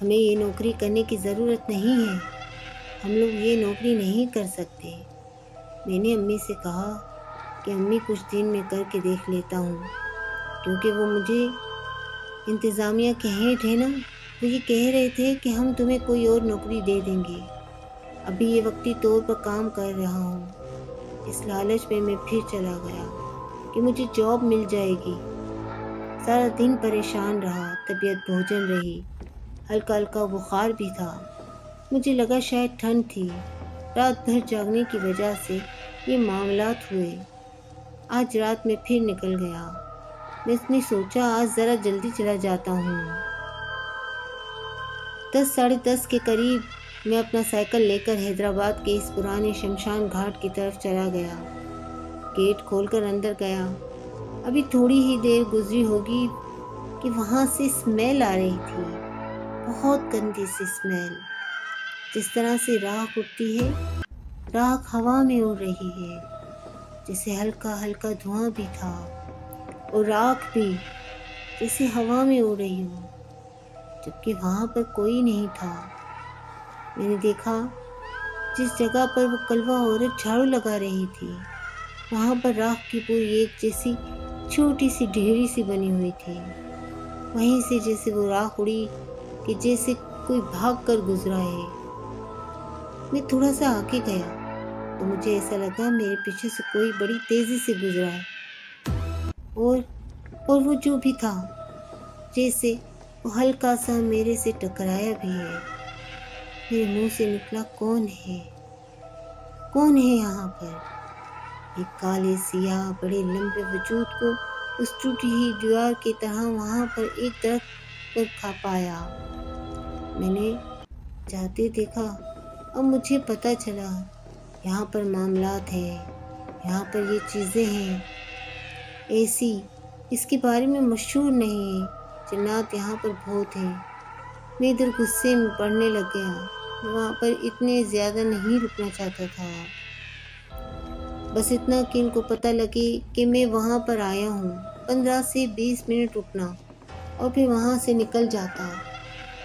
ہمیں یہ نوکری کرنے کی ضرورت نہیں ہے، ہم لوگ یہ نوکری نہیں کر سکتے۔ میں نے امی سے کہا کہ امی کچھ دن میں کر کے دیکھ لیتا ہوں، کیونکہ وہ مجھے انتظامیہ کے ہیڈ ہے نا، وہ یہ کہہ رہے تھے کہ ہم تمہیں کوئی اور نوکری دے دیں گے، ابھی یہ وقتی طور پر کام کر رہا ہوں۔ اس لالچ میں پھر چلا گیا کہ مجھے جاب مل جائے گی۔ سارا دن پریشان رہا، طبیعت بوجھل رہی، ہلکا ہلکا بخار بھی تھا۔ مجھے لگا شاید ٹھنڈ تھی، رات بھر جاگنے کی وجہ سے یہ معاملات ہوئے۔ آج رات میں پھر نکل گیا۔ میں نے سوچا آج ذرا جلدی چلا جاتا ہوں۔ 10 ساڑھے 10 کے قریب میں اپنا سائیکل لے کر حیدرآباد کے اس پرانے شمشان گھاٹ کی طرف چلا گیا۔ گیٹ کھول کر اندر گیا۔ ابھی تھوڑی ہی دیر گزری ہوگی کہ وہاں سے اسمیل آ رہی تھی، بہت گندی سی اسمیل۔ جس طرح سے راکھ اٹھتی ہے، راکھ ہوا میں اڑ رہی ہے، جیسے ہلکا ہلکا دھواں بھی تھا اور راکھ بھی جیسے ہوا میں اڑ رہی ہو، جبکہ وہاں پر کوئی نہیں تھا۔ میں نے دیکھا جس جگہ پر وہ کلوہ عورت جھاڑو لگا رہی تھی، وہاں پر راکھ کی پوری ایک جیسی چھوٹی سی ڈھیری سی بنی ہوئی تھی۔ وہیں سے جیسے وہ راکھ اڑی کہ جیسے کوئی بھاگ کر گزرا ہے۔ میں تھوڑا سا آگے گیا تو مجھے ایسا لگا میرے پیچھے سے کوئی بڑی تیزی سے گزرا ہے، اور وہ جو بھی تھا جیسے وہ ہلکا سا میرے سے ٹکرایا بھی ہے۔ میرے منہ سے نکلا کون ہے یہاں پر؟ ایک کالے سیاہ بڑے لمبے وجود کو اس ٹوٹی ہوئی دیوار کی طرح وہاں پر ایک درخت پر کھا پایا۔ میں نے جاتے دیکھا اور مجھے پتہ چلا یہاں پر معاملات ہیں، یہاں پر یہ چیزیں ہیں ایسی، اس کے بارے میں مشہور نہیں ہے، جنات یہاں پر بہت ہیں۔ میں ادھر غصے میں پڑنے لگ گیا۔ میں وہاں پر اتنے زیادہ نہیں رکنا چاہتا تھا، بس اتنا کہ ان کو پتہ لگے کہ میں وہاں پر آیا ہوں۔ 15 سے 20 منٹ رکنا اور پھر وہاں سے نکل جاتا۔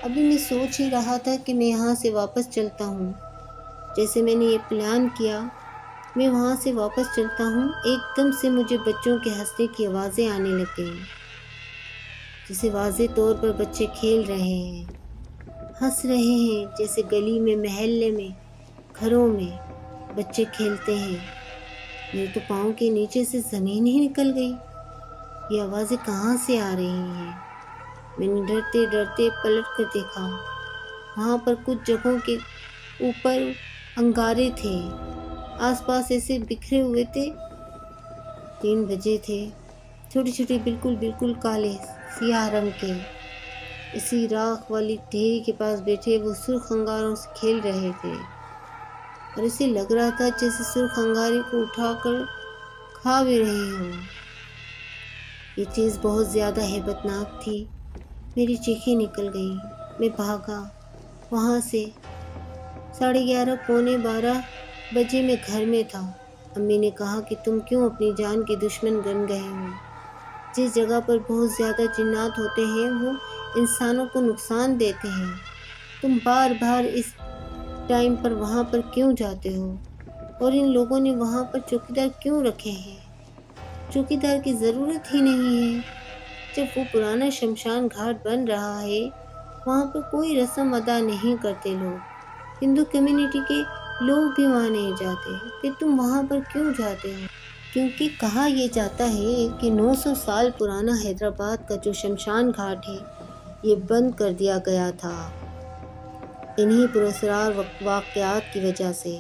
ابھی میں سوچ ہی رہا تھا کہ میں یہاں سے واپس چلتا ہوں، جیسے میں نے یہ پلان کیا میں وہاں سے واپس چلتا ہوں، ایک دم سے مجھے بچوں کے ہنسنے کی آوازیں آنے لگ گئیں، جیسے واضح طور پر بچے کھیل رہے ہیں، ہنس رہے ہیں، جیسے گلی میں، محلے میں، گھروں میں بچے کھیلتے ہیں۔ میرے تو پاؤں کے نیچے سے زمین ہی نکل گئی۔ یہ آوازیں کہاں سے آ رہی ہیں؟ میں نے ڈرتے ڈرتے پلٹ کر دیکھا، وہاں پر کچھ جگہوں کے اوپر انگارے تھے، آس پاس ایسے بکھرے ہوئے تھے۔ 3 بجے تھے، چھوٹی چھوٹی بالکل کالے سیاہ رنگ کے، اسی راکھ والی ڈھیری کے پاس بیٹھے وہ سرخ انگاروں سے کھیل رہے تھے، اور اسے لگ رہا تھا جیسے سرخ انگارے کو اٹھا کر کھا بھی رہے ہوں۔ یہ چیز بہت زیادہ ہیبت ناک تھی۔ میری چیخیں نکل گئیں۔ میں بھاگا وہاں سے۔ 11:30 پونے 12 بجے میں گھر میں تھا۔ امی نے کہا کہ تم کیوں اپنی جان کے دشمن بن گئے ہو؟ جس جگہ پر بہت زیادہ جنات ہوتے ہیں وہ انسانوں کو نقصان دیتے ہیں، تم بار بار اس ٹائم پر وہاں پر کیوں جاتے ہو؟ اور ان لوگوں نے وہاں پر چوکیدار کیوں رکھے ہیں؟ چوکیدار کی ضرورت ہی نہیں ہے۔ جب وہ پرانا شمشان گھاٹ بن رہا ہے وہاں پر کوئی رسم ادا نہیں کرتے لوگ، ہندو کمیونٹی کے لوگ بھی وہاں نہیں جاتے، پھر تم وہاں پر کیوں جاتے ہو؟ کیونکہ کہا یہ جاتا ہے کہ 900 سال پرانا حیدرآباد کا جو شمشان گھاٹ ہے یہ بند کر دیا گیا تھا انہی پراسرار واقعات کی وجہ سے،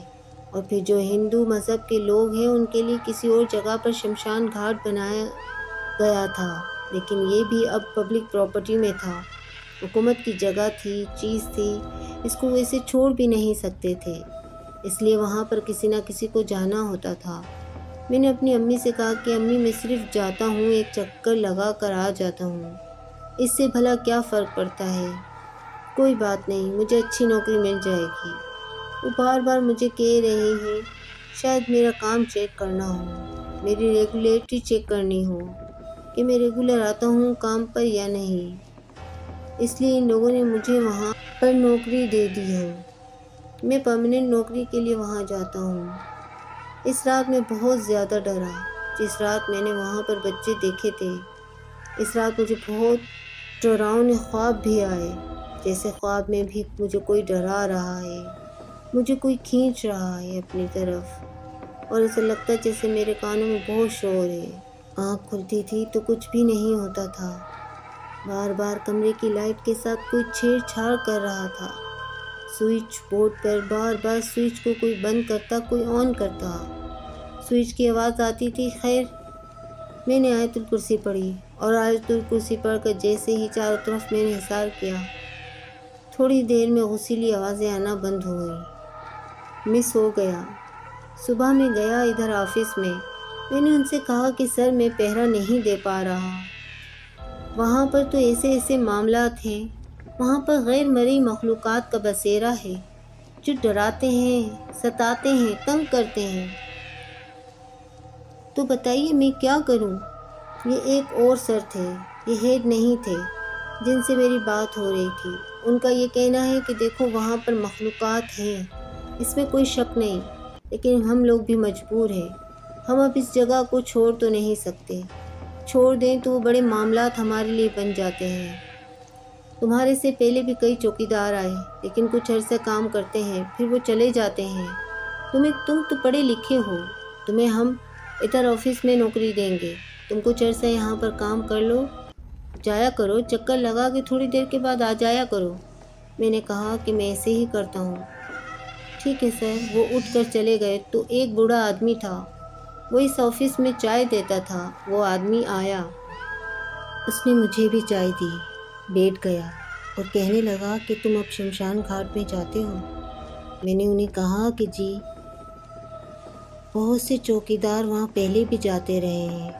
اور پھر جو ہندو مذہب کے لوگ ہیں ان کے لیے کسی اور جگہ پر شمشان گھاٹ بنایا گیا تھا، لیکن یہ بھی اب پبلک پراپرٹی میں تھا، حکومت کی جگہ تھی، چیز تھی، اس کو ویسے چھوڑ بھی نہیں سکتے تھے، اس لیے وہاں پر کسی نہ کسی کو جانا ہوتا تھا۔ میں نے اپنی امی سے کہا کہ امی میں صرف جاتا ہوں، ایک چکر لگا کر آ جاتا ہوں، اس سے بھلا کیا فرق پڑتا ہے؟ کوئی بات نہیں، مجھے اچھی نوکری مل جائے گی۔ وہ بار بار مجھے کہہ رہے ہیں شاید میرا کام چیک کرنا ہو، میری ریگولیٹری چیک کرنی ہو کہ میں ریگولر آتا ہوں کام پر یا نہیں۔ اس لیے ان لوگوں نے مجھے وہاں پر نوکری دے دی ہے۔ میں پرماننٹ نوکری کے لیے وہاں جاتا ہوں۔ اس رات میں بہت زیادہ ڈرا۔ جس رات میں نے وہاں پر بچے دیکھے تھے، اس رات مجھے بہت ڈراؤنے خواب بھی آئے، جیسے خواب میں بھی مجھے کوئی ڈرا رہا ہے، مجھے کوئی کھینچ رہا ہے اپنی طرف، اور ایسا لگتا ہے جیسے میرے کانوں میں بہت شور ہے۔ آنکھ کھلتی تھی تو کچھ بھی نہیں ہوتا تھا۔ بار بار کمرے کی لائٹ کے ساتھ کوئی چھیڑ چھاڑ کر رہا تھا۔ سوئچ بورڈ پر بار بار سوئچ کو کوئی بند کرتا، کوئی آن کرتا۔ سوئچ کی آواز آتی تھی۔ خیر، میں نے آیت الکرسی پڑھی، اور آیت الکرسی پڑھ کر جیسے ہی چاروں طرف میں نے حصار کیا، تھوڑی دیر میں غسیلی آوازیں آنا بند ہو گئیں۔ میں سو گیا۔ صبح میں گیا ادھر آفس میں نے ان سے کہا کہ سر میں پہرا نہیں دے پا رہا، وہاں پر تو ایسے معاملات ہیں، وہاں پر غیر مرئی مخلوقات کا بسیرا ہے جو ڈراتے ہیں، ستاتے ہیں، تنگ کرتے ہیں، تو بتائیے میں کیا کروں؟ یہ ایک اور سر تھے، یہ ہیڈ نہیں تھے جن سے میری بات ہو رہی تھی۔ ان کا یہ کہنا ہے کہ دیکھو وہاں پر مخلوقات ہیں، اس میں کوئی شک نہیں، لیکن ہم لوگ بھی مجبور ہیں، ہم اب اس جگہ کو چھوڑ تو نہیں سکتے، چھوڑ دیں تو وہ بڑے معاملات ہمارے لیے بن جاتے ہیں۔ تمہارے سے پہلے بھی کئی چوکیدار آئے، لیکن کچھ عرصہ کام کرتے ہیں، پھر وہ چلے جاتے ہیں۔ تم تو پڑھے لکھے ہو، تمہیں ہم ادھر آفس میں نوکری دیں گے، تم کچھ عرصہ یہاں پر کام کر لو، جایا کرو، چکر لگا کے تھوڑی دیر کے بعد آ جایا کرو۔ میں نے کہا کہ میں ایسے ہی کرتا ہوں۔ ٹھیک ہے سر۔ وہ اٹھ کر چلے گئے تو ایک بوڑھا آدمی تھا، وہ اس آفس میں چائے دیتا تھا، وہ آدمی آیا، اس نے مجھے بھی چائے دی، بیٹھ گیا اور کہنے لگا کہ تم اب شمشان گھاٹ میں جاتے ہو؟ میں نے انہیں کہا کہ جی، بہت سے چوکیدار وہاں پہلے بھی جاتے رہے ہیں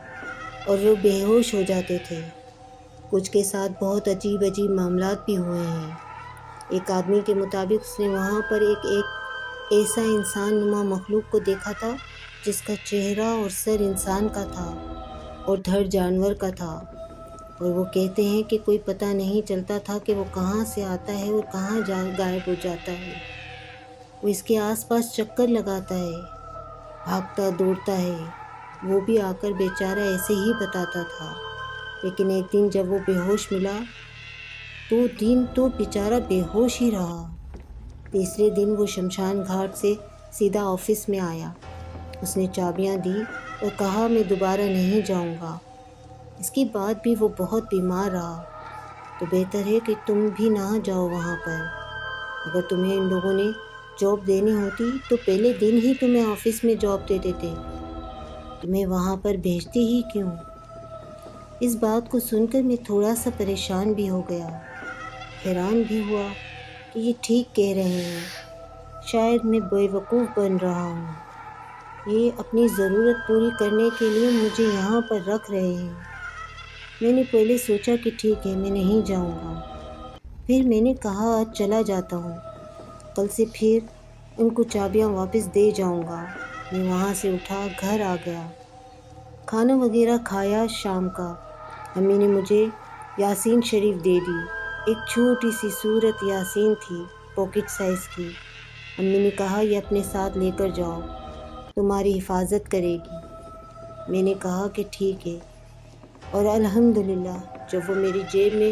اور وہ بے ہوش ہو جاتے تھے، کچھ کے ساتھ بہت عجیب معاملات بھی ہوئے ہیں۔ ایک آدمی کے مطابق اس نے وہاں پر ایک ایسا انسان نما مخلوق کو دیکھا تھا جس کا چہرہ اور سر انسان کا تھا اور دھڑ جانور کا تھا، اور وہ کہتے ہیں کہ کوئی پتہ نہیں چلتا تھا کہ وہ کہاں سے آتا ہے اور کہاں غائب ہو جاتا ہے۔ وہ اس کے آس پاس چکر لگاتا ہے، بھاگتا دوڑتا ہے۔ وہ بھی آ کر بیچارہ ایسے ہی بتاتا تھا، لیکن ایک دن جب وہ بے ہوش ملا تو بیچارہ بے ہوش ہی رہا۔ تیسرے دن وہ شمشان گھاٹ سے سیدھا آفس میں آیا، اس نے چابیاں دی اور کہا میں دوبارہ نہیں جاؤں گا۔ اس کے بعد بھی وہ بہت بیمار رہا، تو بہتر ہے کہ تم بھی نہ جاؤ وہاں پر۔ اگر تمہیں ان لوگوں نے جاب دینی ہوتی تو پہلے دن ہی تمہیں آفس میں جاب دے دیتے، تمہیں وہاں پر بھیجتے ہی کیوں؟ اس بات کو سن کر میں تھوڑا سا پریشان بھی ہو گیا، حیران بھی ہوا کہ یہ ٹھیک کہہ رہے ہیں، شاید میں بے وقوف بن رہا ہوں، یہ اپنی ضرورت پوری کرنے کے لیے مجھے یہاں پر رکھ رہے ہیں۔ میں نے پہلے سوچا کہ ٹھیک ہے میں نہیں جاؤں گا، پھر میں نے کہا آج چلا جاتا ہوں، کل سے پھر ان کو چابیاں واپس دے جاؤں گا۔ میں وہاں سے اٹھا، گھر آ گیا، کھانا وغیرہ کھایا۔ شام کا امی نے مجھے یاسین شریف دے دی، ایک چھوٹی سی سورت یاسین تھی، پاکٹ سائز کی۔ امی نے کہا یہ اپنے ساتھ لے کر جاؤ، تمہاری حفاظت کرے گی۔ میں نے کہا کہ ٹھیک ہے، اور الحمدللہ جب وہ میری جیب میں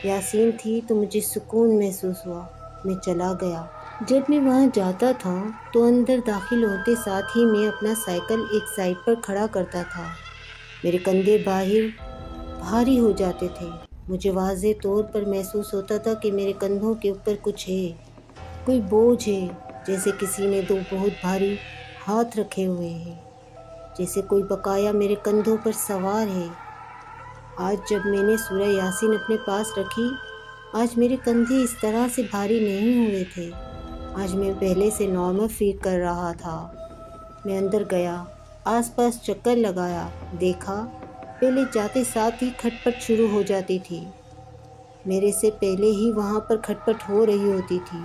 یاسین تھی تو مجھے سکون محسوس ہوا۔ میں چلا گیا۔ جب میں وہاں جاتا تھا تو اندر داخل ہوتے ساتھ ہی میں اپنا سائیکل ایک سائڈ پر کھڑا کرتا تھا، میرے کندھے باہر بھاری ہو جاتے تھے، مجھے واضح طور پر محسوس ہوتا تھا کہ میرے کندھوں کے اوپر کچھ ہے، کوئی بوجھ ہے، جیسے کسی نے دو بہت بھاری ہاتھ رکھے ہوئے ہیں، جیسے کوئی بقایا میرے کندھوں پر سوار ہے۔ آج جب میں نے سورہ یاسین اپنے پاس رکھی، آج میرے کندھے اس طرح سے بھاری نہیں ہوئے تھے، آج میں پہلے سے نارمل فیل کر رہا تھا۔ میں اندر گیا، آس پاس چکر لگایا، دیکھا پہلے جاتے ساتھ ہی کھٹ پٹ شروع ہو جاتی تھی، میرے سے پہلے ہی وہاں پر کھٹ پٹ ہو رہی ہوتی تھی،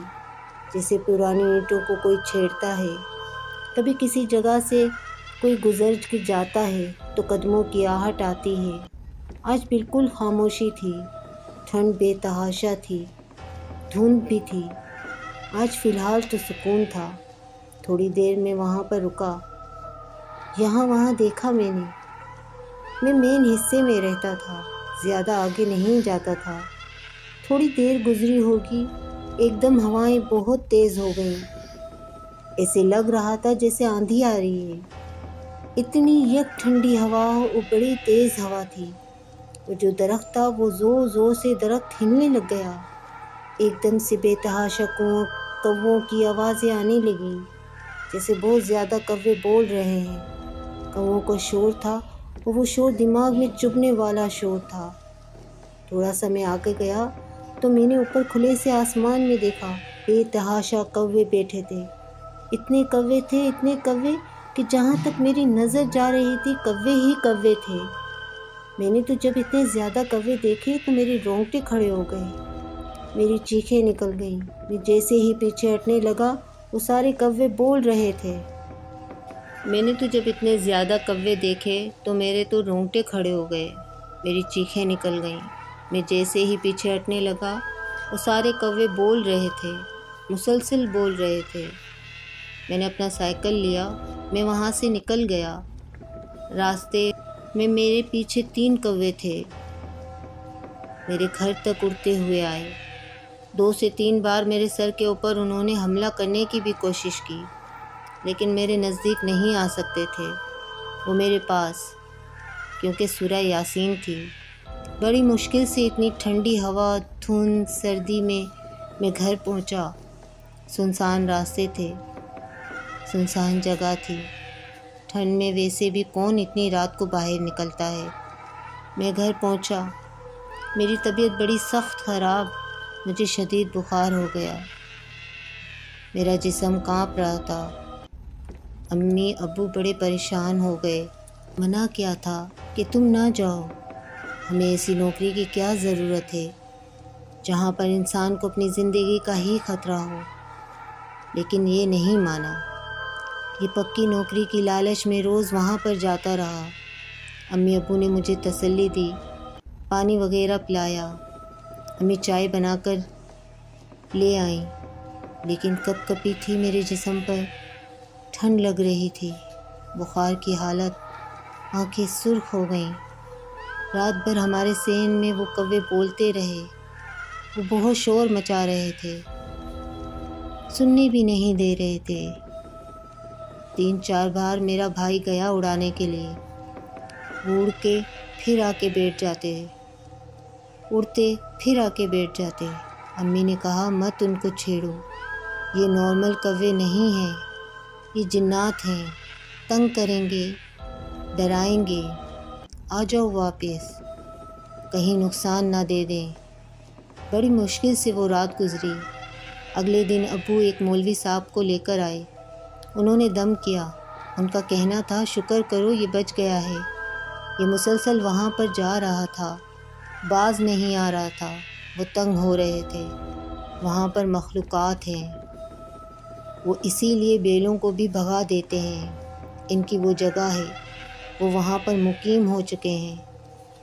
جیسے پرانی اینٹوں کو کوئی چھیڑتا ہے۔ کبھی کسی جگہ سے کوئی گزر کے جاتا ہے تو قدموں کی آہٹ آتی ہے۔ آج بالکل خاموشی تھی، ٹھنڈ بے تحاشا تھی، دھند بھی تھی۔ آج فی الحال تو سکون تھا۔ تھوڑی دیر میں وہاں پر رکا، یہاں وہاں دیکھا میں نے۔ میں مین حصے میں رہتا تھا، زیادہ آگے نہیں جاتا تھا۔ تھوڑی دیر گزری ہوگی، ایک دم ہوائیں بہت تیز ہو گئیں۔ ایسے لگ رہا تھا جیسے آندھی آ رہی ہے۔ اتنی یک ٹھنڈی ہوا اور بڑی تیز ہوا تھی۔ وہ جو درخت تھا وہ زور زور سے درخت ہلنے لگ گیا۔ ایک دم سے بے تحاشا کووں کی آوازیں آنے لگیں، جیسے بہت زیادہ کوے بول رہے ہیں۔ کووں کا شور تھا اور وہ شور دماغ میں چبھنے والا شور تھا۔ تھوڑا سا میں آگے گیا تو میں نے اوپر کھلے سے آسمان میں دیکھا، بے تحاشا کوے بیٹھے تھے۔ اتنے کوے کہ جہاں تک میری نظر جا رہی تھی کوے ہی کوے تھے۔ میں نے تو جب اتنے زیادہ کوے دیکھے تو میرے رونگٹے کھڑے ہو گئے، میری چیخیں نکل گئیں۔ میں جیسے ہی پیچھے ہٹنے لگا وہ سارے کوے بول رہے تھے۔ میں نے تو جب اتنے زیادہ کوے دیکھے تو میرے تو رونگٹے کھڑے ہو گئے، میری چیخیں نکل گئیں۔ میں جیسے ہی پیچھے ہٹنے لگا وہ سارے کوے بول رہے تھے، مسلسل بول رہے تھے۔ میں نے اپنا سائیکل لیا، میں وہاں سے نکل گیا۔ راستے میں میرے پیچھے 3 کوے تھے، میرے گھر تک اڑتے ہوئے آئے۔ 2 سے 3 بار میرے سر کے اوپر انہوں نے حملہ کرنے کی بھی کوشش کی، لیکن میرے نزدیک نہیں آ سکتے تھے وہ میرے پاس، کیونکہ سورہ یاسین تھی۔ بڑی مشکل سے اتنی ٹھنڈی ہوا، دھند، سردی میں گھر پہنچا۔ سنسان راستے تھے، سنسان جگہ تھی۔ ٹھنڈ میں ویسے بھی کون اتنی رات کو باہر نکلتا ہے۔ میں گھر پہنچا، میری طبیعت بڑی سخت خراب، مجھے شدید بخار ہو گیا، میرا جسم کانپ رہا تھا۔ امی ابو بڑے پریشان ہو گئے۔ منع کیا تھا کہ تم نہ جاؤ، ہمیں ایسی نوکری کی کیا ضرورت ہے جہاں پر انسان کو اپنی زندگی کا ہی خطرہ ہو، لیکن یہ نہیں مانا۔ یہ پکی نوکری کی لالچ میں روز وہاں پر جاتا رہا۔ امی ابو نے مجھے تسلی دی، پانی وغیرہ پلایا، امی چائے بنا کر لے آئیں، لیکن کپ کپی تھی میرے جسم پر، ٹھنڈ لگ رہی تھی، بخار کی حالت، آنکھیں سرخ ہو گئیں۔ رات بھر ہمارے صحن میں وہ کوے بولتے رہے، وہ بہت شور مچا رہے تھے، سننے بھی نہیں دے رہے تھے۔ 3-4 بار میرا بھائی گیا اڑانے کے لیے، وہ اڑ کے پھر آ کے بیٹھ جاتے، اڑتے پھر آ کے بیٹھ جاتے۔ امی نے کہا مت ان کو چھیڑو، یہ نارمل کوے نہیں ہیں، یہ جنات ہیں، تنگ کریں گے، ڈرائیں گے، آ جاؤ واپس، کہیں نقصان نہ دے دیں۔ بڑی مشکل سے وہ رات گزری۔ اگلے دن ابو ایک مولوی صاحب کو لے کر آئے، انہوں نے دم کیا۔ ان کا کہنا تھا شکر کرو یہ بچ گیا ہے، یہ مسلسل وہاں پر جا رہا تھا، باز نہیں آ رہا تھا، وہ تنگ ہو رہے تھے، وہاں پر مخلوقات ہیں، وہ اسی لیے بیلوں کو بھی بھگا دیتے ہیں، ان کی وہ جگہ ہے، وہ وہاں پر مقیم ہو چکے ہیں۔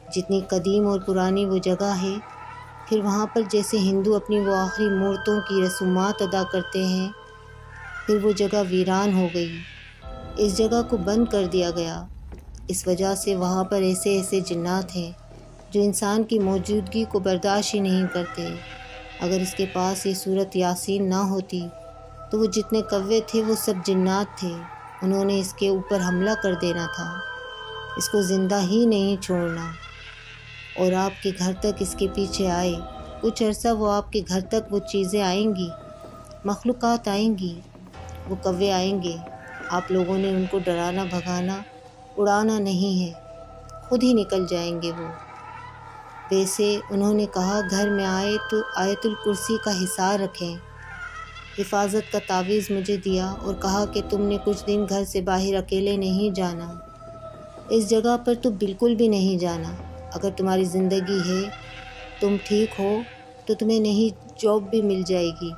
جتنی قدیم اور پرانی وہ جگہ ہے، پھر وہاں پر جیسے ہندو اپنی وہ آخری مورتوں کی رسومات ادا کرتے ہیں، پھر وہ جگہ ویران ہو گئی، اس جگہ کو بند کر دیا گیا۔ اس وجہ سے وہاں پر ایسے جنات ہیں جو انسان کی موجودگی کو برداشت ہی نہیں کرتے۔ اگر اس کے پاس یہ سورۃ یاسین نہ ہوتی تو وہ جتنے کوے تھے وہ سب جنات تھے، انہوں نے اس کے اوپر حملہ کر دینا تھا، اس کو زندہ ہی نہیں چھوڑنا، اور آپ کے گھر تک اس کے پیچھے آئے۔ کچھ عرصہ وہ آپ کے گھر تک وہ چیزیں آئیں گی، مخلوقات آئیں گی، وہ کوے آئیں گے، آپ لوگوں نے ان کو ڈرانا بھگانا، اڑانا نہیں ہے، خود ہی نکل جائیں گے وہ۔ ویسے انہوں نے کہا گھر میں آئے تو آیت الکرسی کا حصار رکھیں۔ حفاظت کا تعویذ مجھے دیا اور کہا کہ تم نے کچھ دن گھر سے باہر اکیلے نہیں جانا، اس جگہ پر تو بالکل بھی نہیں جانا، اگر تمہاری زندگی ہے، تم ٹھیک ہو تو تمہیں نئی جاب بھی مل جائے گی۔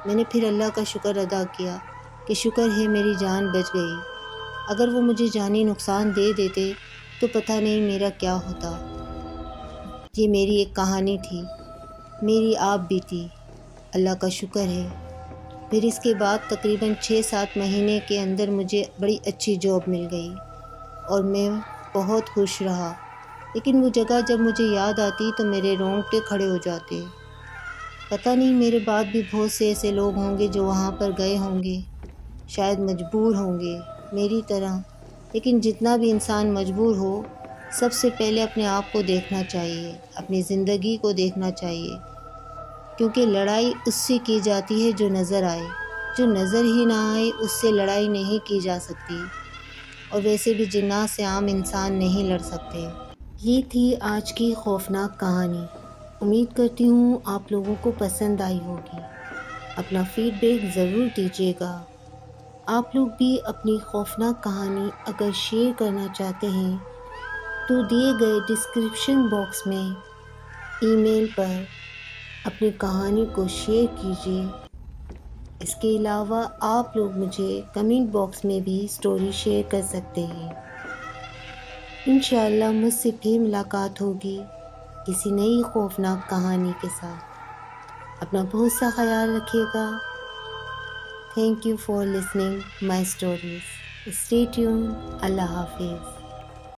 میں نے پھر اللہ کا شکر ادا کیا کہ شکر ہے میری جان بچ گئی، اگر وہ مجھے جانی نقصان دے دیتے تو پتہ نہیں میرا کیا ہوتا۔ یہ میری ایک کہانی تھی، میری آپ بھی تھی، اللہ کا شکر ہے۔ پھر اس کے بعد تقریباً 6-7 مہینے کے اندر مجھے بڑی اچھی جاب مل گئی اور میں بہت خوش رہا، لیکن وہ جگہ جب مجھے یاد آتی تو میرے رونگٹے کھڑے ہو جاتے۔ پتہ نہیں میرے بعد بھی بہت سے ایسے لوگ ہوں گے جو وہاں پر گئے ہوں گے، شاید مجبور ہوں گے میری طرح، لیکن جتنا بھی انسان مجبور ہو، سب سے پہلے اپنے آپ کو دیکھنا چاہیے، اپنی زندگی کو دیکھنا چاہیے، کیونکہ لڑائی اس سے کی جاتی ہے جو نظر آئے، جو نظر ہی نہ آئے اس سے لڑائی نہیں کی جا سکتی، اور ویسے بھی جنات سے عام انسان نہیں لڑ سکتے۔ یہ تھی آج کی خوفناک کہانی۔ امید کرتی ہوں آپ لوگوں کو پسند آئی ہوگی۔ اپنا فیڈ بیک ضرور دیجیے گا۔ آپ لوگ بھی اپنی خوفناک کہانی اگر شیئر کرنا چاہتے ہیں تو دیے گئے ڈسکرپشن باکس میں ای میل پر اپنی کہانی کو شیئر کیجیے۔ اس کے علاوہ آپ لوگ مجھے کمنٹ باکس میں بھی سٹوری شیئر کر سکتے ہیں۔ انشاءاللہ مجھ سے پھر ملاقات ہوگی کسی نئی خوفناک کہانی کے ساتھ۔ اپنا بہت سا خیال رکھیے گا۔ Thank you for listening my stories. Stay tune. اللہ حافظ۔